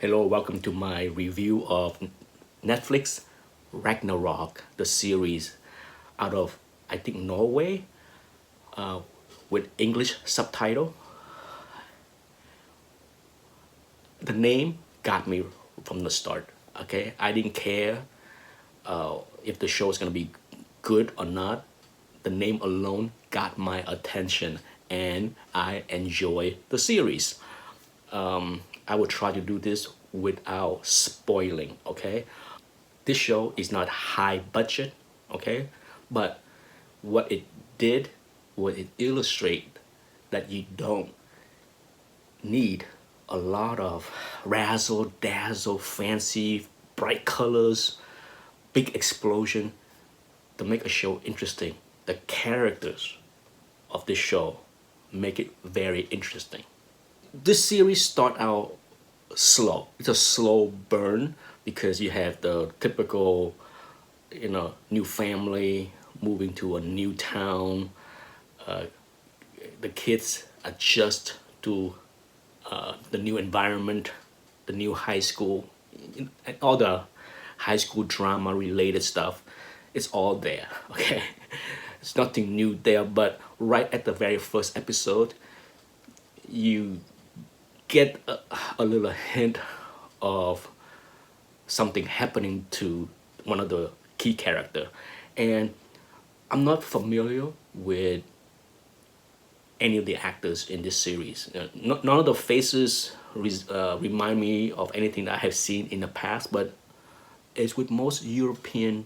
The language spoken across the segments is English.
Hello, welcome to my review of Netflix Ragnarok, the series out of, I think, Norway, with English subtitle. The name got me from the start, okay? I didn't care if the show is gonna be good or not. The name alone got my attention and I enjoy the series. I will try to do this without spoiling, okay? This show is not high budget, okay? But what it did was it illustrate that you don't need a lot of razzle dazzle, fancy, bright colors, big explosion to make a show interesting. The characters of this show make it very interesting. This series start out slow. It's a slow burn because you have the typical, new family moving to a new town. The kids adjust to the new environment, the new high school, and all the high school drama related stuff. It's all there, okay? It's nothing new there, but right at the very first episode, you get a little hint of something happening to one of the key character. And I'm not familiar with any of the actors in this series. None of the faces remind me of anything that I have seen in the past, but as with most European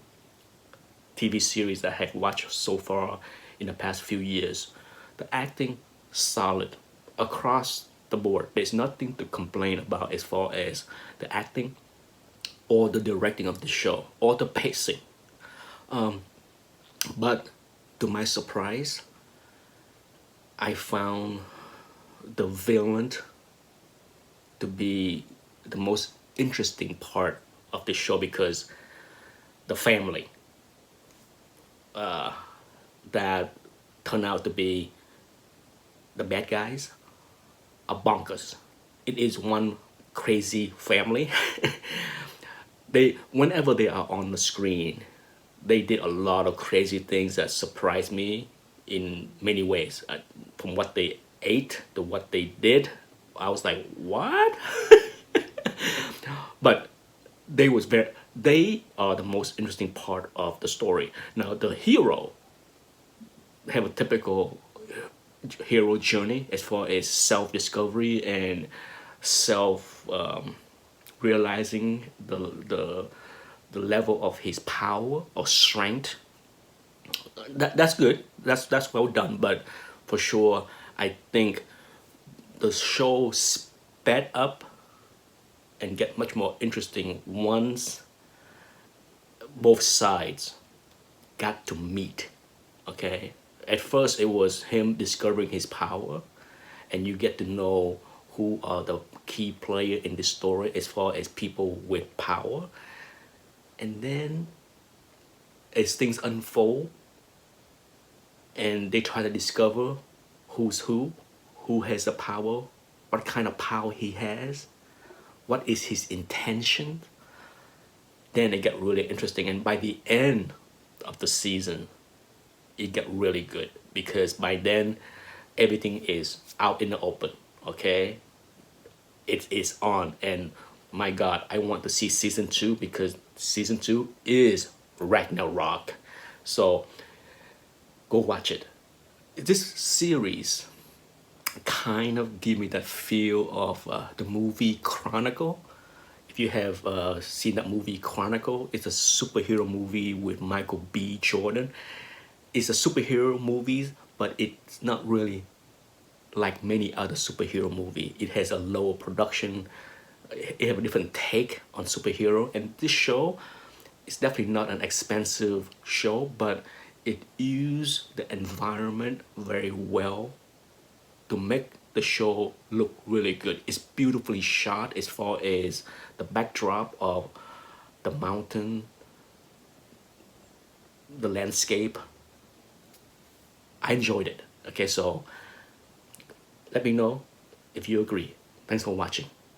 TV series that I have watched so far in the past few years, the acting solid across the board. There's nothing to complain about as far as the acting or the directing of the show or the pacing. But to my surprise, I found the villain to be the most interesting part of the show because the family that turned out to be the bad guys are bonkers. It is one crazy family. Whenever they are on the screen, they did a lot of crazy things that surprised me in many ways. From what they ate to what they did, I was like, what? But they are the most interesting part of the story. Now the hero have a typical hero journey as far as self-discovery and self realizing the level of his power or strength. That's good. That's well done. But for sure, I think the show sped up and get much more interesting once both sides got to meet. Okay, at first it was him discovering his power, and you get to know who are the key player in the story as far as people with power. And then as things unfold and they try to discover who's who has the power, what kind of power he has, what is his intention, then it get really interesting. And by the end of the season, it get really good because by then everything is out in the open, okay? It is on, and my God, I want to see season 2 because season 2 is Ragnarok. So go watch it. This series kind of give me that feel of the movie Chronicle. If you have seen that movie Chronicle, it's a superhero movie with Michael B. Jordan. It's a superhero movie, but it's not really like many other superhero movie. It has a lower production. It have a different take on superhero, and this show is definitely not an expensive show, but it used the environment very well to make the show look really good. It's beautifully shot as far as the backdrop of the mountain, the landscape. I enjoyed it. Okay, so let me know if you agree. Thanks for watching.